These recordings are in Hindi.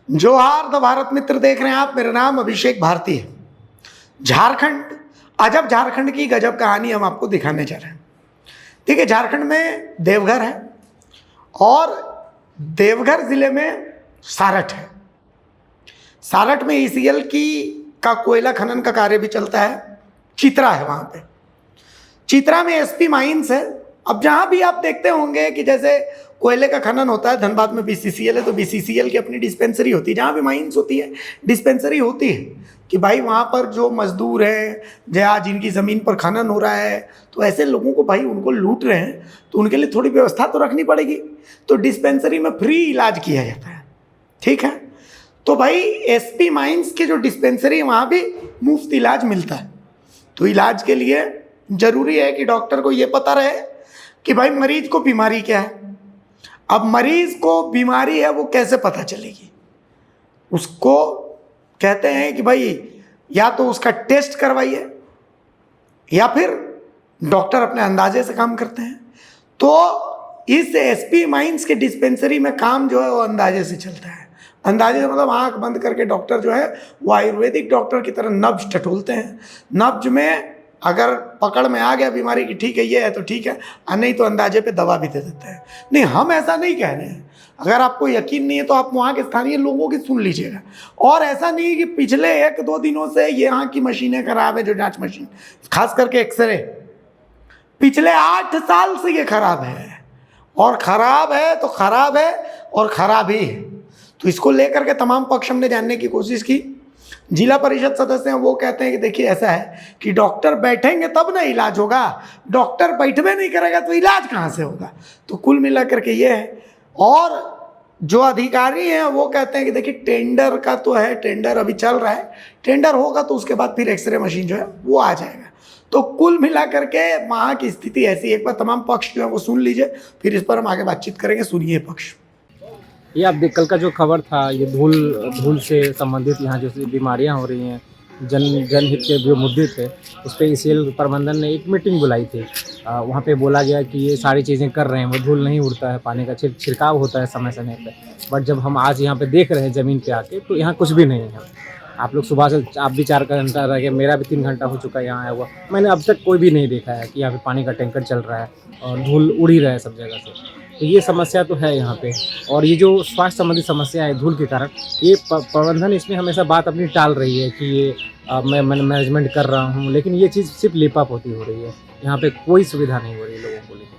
जोहार द भारत मित्र देख रहे हैं आप। मेरा नाम अभिषेक भारती है। झारखंड, अजब झारखंड की गजब कहानी हम आपको दिखाने जा रहे हैं। ठीक है, झारखंड में देवघर है और देवघर जिले में सारठ है। सारठ में ईसीएल का कोयला खनन का कार्य भी चलता है। चित्रा है वहाँ पे। चित्रा में एसपी माइंस है। अब जहाँ भी आप देखते होंगे कि जैसे कोयले का खनन होता है, धनबाद में बीसीसीएल है तो बीसीसीएल की अपनी डिस्पेंसरी होती है। जहाँ भी माइंस होती है डिस्पेंसरी होती है कि भाई वहाँ पर जो मजदूर हैं, जहाँ जिनकी ज़मीन पर खनन हो रहा है, तो ऐसे लोगों को भाई उनको लूट रहे हैं तो उनके लिए थोड़ी व्यवस्था तो रखनी पड़ेगी। तो डिस्पेंसरी में फ्री इलाज किया जाता है। ठीक है, तो भाई एसपी माइंस की जो डिस्पेंसरी है वहाँ भी मुफ्त इलाज मिलता है। तो इलाज के लिए ज़रूरी है कि डॉक्टर को ये पता रहे कि भाई मरीज को बीमारी क्या है। अब मरीज को बीमारी है वो कैसे पता चलेगी? उसको कहते हैं कि भाई या तो उसका टेस्ट करवाइए या फिर डॉक्टर अपने अंदाजे से काम करते हैं। तो इस एसपी माइंस के डिस्पेंसरी में काम जो है वो अंदाजे से चलता है। अंदाजे से मतलब आंख बंद करके डॉक्टर जो है वो आयुर्वेदिक डॉक्टर की तरह नब्ज टटोलते हैं। नब्ज में अगर पकड़ में आ गया बीमारी की ठीक है ये है तो ठीक है, और नहीं तो अंदाजे पे दवा भी दे देते हैं। नहीं, हम ऐसा नहीं कह रहे हैं। अगर आपको यकीन नहीं है तो आप वहाँ के स्थानीय लोगों की सुन लीजिएगा। और ऐसा नहीं है कि पिछले 1-2 दिनों से यहाँ की मशीनें खराब है, जो जांच मशीन खास करके एक्सरे, पिछले 8 साल से ये खराब है। और खराब है तो खराब है और खराब ही है। तो इसको लेकर के तमाम पक्ष हमने जानने की कोशिश की। जिला परिषद सदस्य हैं, वो कहते हैं कि देखिए ऐसा है कि डॉक्टर बैठेंगे तब ना इलाज होगा, डॉक्टर बैठवे नहीं करेगा तो इलाज कहाँ से होगा। तो कुल मिला करके ये है। और जो अधिकारी हैं वो कहते हैं कि देखिए टेंडर का तो है, टेंडर अभी चल रहा है, टेंडर होगा तो उसके बाद फिर एक्सरे मशीन जो है वो आ जाएगा। तो कुल मिला करके वहाँ की स्थिति ऐसी। एक बार तमाम पक्ष जो है वो सुन लीजिए, फिर इस पर हम आगे बातचीत करेंगे। सुनिए पक्ष। ये आप देख, कल का जो खबर था, ये धूल से संबंधित यहाँ जो बीमारियाँ हो रही हैं, जनहित के जो मुद्दे थे उस पर ईसीएल प्रबंधन ने एक मीटिंग बुलाई थी। वहाँ पे बोला गया कि ये सारी चीज़ें कर रहे हैं, वो धूल नहीं उड़ता है, पानी का छिड़काव होता है समय समय पे। बट जब हम आज यहाँ पे देख रहे हैं ज़मीन पे आके, तो यहाँ कुछ भी नहीं है। आप लोग सुबह से, आप भी 4 घंटा रह गए, मेरा भी 3 घंटा हो चुका है यहाँ आया हुआ। मैंने अब तक कोई भी नहीं देखा है कि यहाँ पे पानी का टैंकर चल रहा है और धूल उड़ ही रहा है सब जगह से। तो ये समस्या तो है यहाँ पे। और ये जो स्वास्थ्य संबंधी समस्या है धूल के कारण, ये प्रबंधन इसमें हमेशा बात अपनी टाल रही है कि ये मैं मैनेजमेंट कर रहा हूँ, लेकिन ये चीज़ सिर्फ लिपाप होती हो रही है। यहाँ पे कोई सुविधा नहीं हो रही लोगों को लेकर।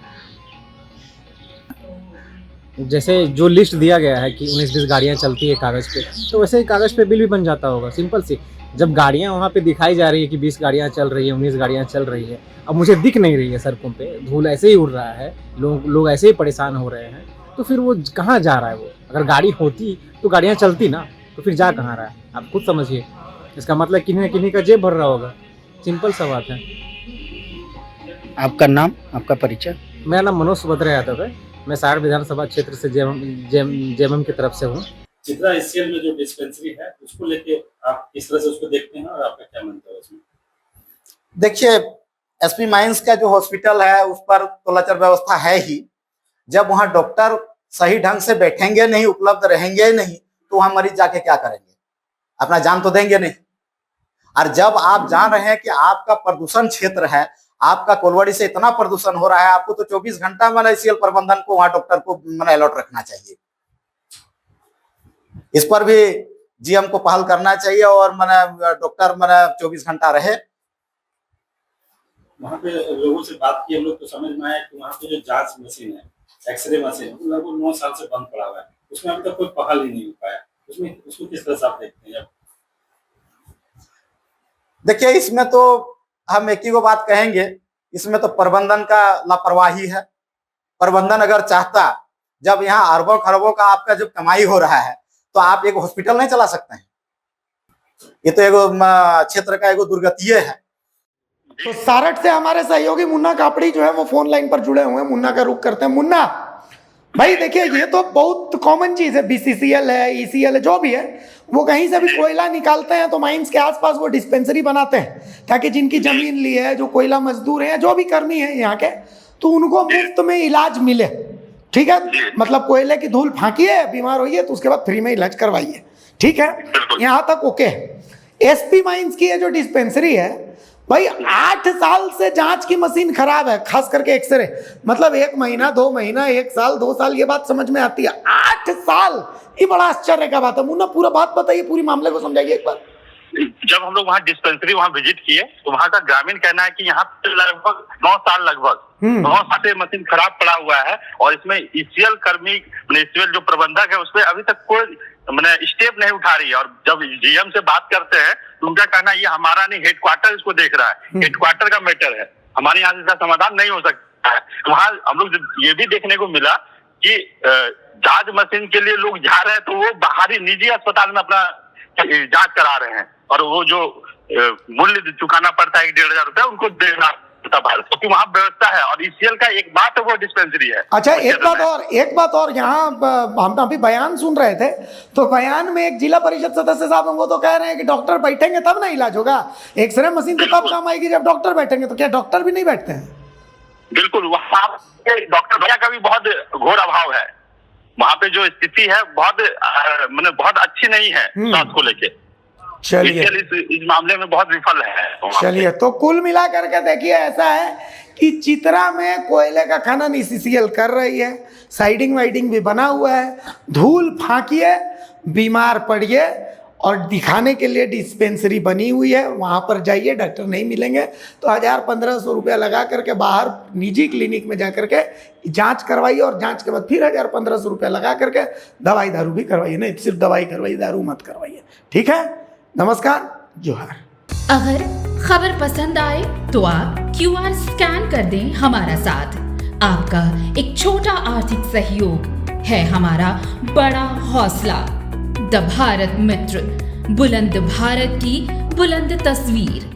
जैसे जो लिस्ट दिया गया है कि 19-20 गाड़ियाँ चलती है कागज़ पे, तो वैसे ही कागज़ पे बिल भी बन जाता होगा, सिंपल सी। जब गाड़ियाँ वहाँ पे दिखाई जा रही है कि 20 गाड़ियाँ चल रही है, 19 गाड़ियाँ चल रही है, अब मुझे दिख नहीं रही है सड़कों पे, धूल ऐसे ही उड़ रहा है, लोग ऐसे ही परेशान हो रहे हैं, तो फिर वो कहाँ जा रहा है वो? अगर गाड़ी होती तो गाड़ियाँ चलती ना, तो फिर जा कहाँ रहा है? आप खुद समझिए। इसका मतलब किन्हीं न किन्हीं का जेब भर रहा होगा। सिंपल सा बात है। आपका नाम, आपका परिचय? मेरा नाम मनोज सुभद्रा यादव है। मैं सारण विधानसभा क्षेत्र से जेएमएम की तरफ से हूँ। चित्रा ईसीएल में जो डिस्पेंसरी है उसको लेके आप किस तरह से उसको देखते हैं और आपका क्या मानते हैं उसमें? देखिए, एसपी माइंस का जो हॉस्पिटल है उस पर तो लचर व्यवस्था है ही। जब वहाँ डॉक्टर सही ढंग से बैठेंगे नहीं, उपलब्ध रहेंगे नहीं, तो वहाँ मरीज जाके क्या करेंगे? अपना जान तो देंगे नहीं। और जब आप जान रहे हैं कि आपका प्रदूषण क्षेत्र है, आपका कोलवाड़ी से इतना प्रदूषण हो रहा है, आपको तो 24 घंटा मैंने ईसीएल प्रबंधन को, वहाँ डॉक्टर को मैंने अलर्ट रखना चाहिए। इस पर भी जीएम को पहल करना चाहिए और मैंने डॉक्टर मैंने 24 घंटा रहे। वहाँ पे लोगों से बात की हम लोग तो समझ में आया कि वहाँ पे जो जांच मशीन है, एक्सरे मशीन, वो लगभग 9 साल से बंद पड़ा हुआ है, उसमें अभी तक कोई पहल ही नहीं हो पाया। उसमें उसको किस तरह से आप देखते हैं? देखिए, इसमें तो हम एक ही को बात कहेंगे, इसमें तो प्रबंधन का लापरवाही है। प्रबंधन अगर चाहता, जब यहाँ अरबों खरबों का आपका जब कमाई हो रहा है, तो आप एक हॉस्पिटल नहीं चला सकते हैं। ये तो एगो क्षेत्र का एगो दुर्गतीय है। तो सारठ से हमारे सहयोगी मुन्ना कापड़ी जो है वो फोन लाइन पर जुड़े हुए हैं। मुन्ना का रुख करते हैं। मुन्ना भाई, देखिए ये तो बहुत कॉमन चीज है। बीसीसीएल है, ईसीएल है, जो भी है, वो कहीं से भी कोयला निकालते हैं तो माइंस के आसपास वो डिस्पेंसरी बनाते हैं ताकि जिनकी जमीन ली है, जो कोयला मजदूर हैं, जो भी कर्मी है यहाँ के, तो उनको मुफ्त में इलाज मिले। ठीक है, मतलब कोयले की धूल फांकिए, बीमार होइए तो उसके बाद फ्री में इलाज करवाइए। ठीक है, यहाँ तक ओके है। एसपी माइंस की ये जो डिस्पेंसरी है भाई, 8 साल से जांच की मशीन खराब है, खास करके एक्सरे। मतलब 1 महीना 2 महीना 1 साल 2 साल ये बात समझ में आती है, 8 साल ये बड़ा आश्चर्य का बात है। मुन्ना पूरा बात बताइए, पूरी मामले को समझाइए एक बार। जब हम लोग वहाँ डिस्पेंसरी वहाँ विजिट किए तो वहाँ का ग्रामीण कहना है कि यहाँ पे लगभग 9 साल 9 साल से मशीन खराब पड़ा हुआ है और इसमें ईसीएल कर्मी ईसीएल जो प्रबंधक है उसपे अभी तक कोई स्टेप नहीं उठा रही है। और जब जीएम से बात करते हैं तो उनका कहना ये हमारा नहीं, हेडक्वार्टर इसको देख रहा है, हेडक्वार्टर का मैटर है, हमारे यहाँ इसका समाधान नहीं हो सकता है। वहाँ हम लोग ये भी देखने को मिला कि जांच मशीन के लिए लोग जा रहे हैं तो वो बाहरी निजी अस्पताल में अपना जांच करा रहे हैं और वो जो मूल्य चुकाना पड़ता है 1-1.5 हजार रुपया उनको देना पड़ता है, क्योंकि वहाँ व्यवस्था है और ईसीएल का एक बात है वो डिस्पेंसरी है। अच्छा, एक बात और यहाँ हम अभी बयान सुन रहे थे तो बयान में एक जिला परिषद सदस्य साहब वो तो कह रहे हैं कि डॉक्टर बैठेंगे तब ना इलाज होगा, एक्सरे मशीन तो तब काम आएगी जब डॉक्टर बैठेंगे। तो क्या डॉक्टर भी नहीं बैठते हैं? बिल्कुल, वहाँ डॉक्टर भैया का भी बहुत घोर अभाव है। वहाँ पे जो स्थिति है बहुत अच्छी नहीं है स्वास्थ्य को लेके। चलिए, इस मामले में बहुत विफल है। चलिए, तो कुल मिला करके देखिए ऐसा है कि चित्रा में कोयले का खनन ईसीसीएल कर रही है, साइडिंग वाइडिंग भी बना हुआ है, धूल फांकिए, बीमार पड़िए और दिखाने के लिए डिस्पेंसरी बनी हुई है, वहाँ पर जाइए, डॉक्टर नहीं मिलेंगे तो 1000-1500 रुपया लगा करके बाहर निजी क्लिनिक में जा करके जांच करवाइए और जांच के बाद फिर 1000-1500 रुपया लगा करके दवाई दारू भी करवाइए। नहीं, सिर्फ दवाई करवाइए, दारू मत करवाइए। ठीक है, नमस्कार, जोहार। अगर खबर पसंद आए तो आप QR स्कैन कर दें हमारा साथ। आपका एक छोटा आर्थिक सहयोग है हमारा बड़ा हौसला। द भारत मित्र, बुलंद भारत की बुलंद तस्वीर।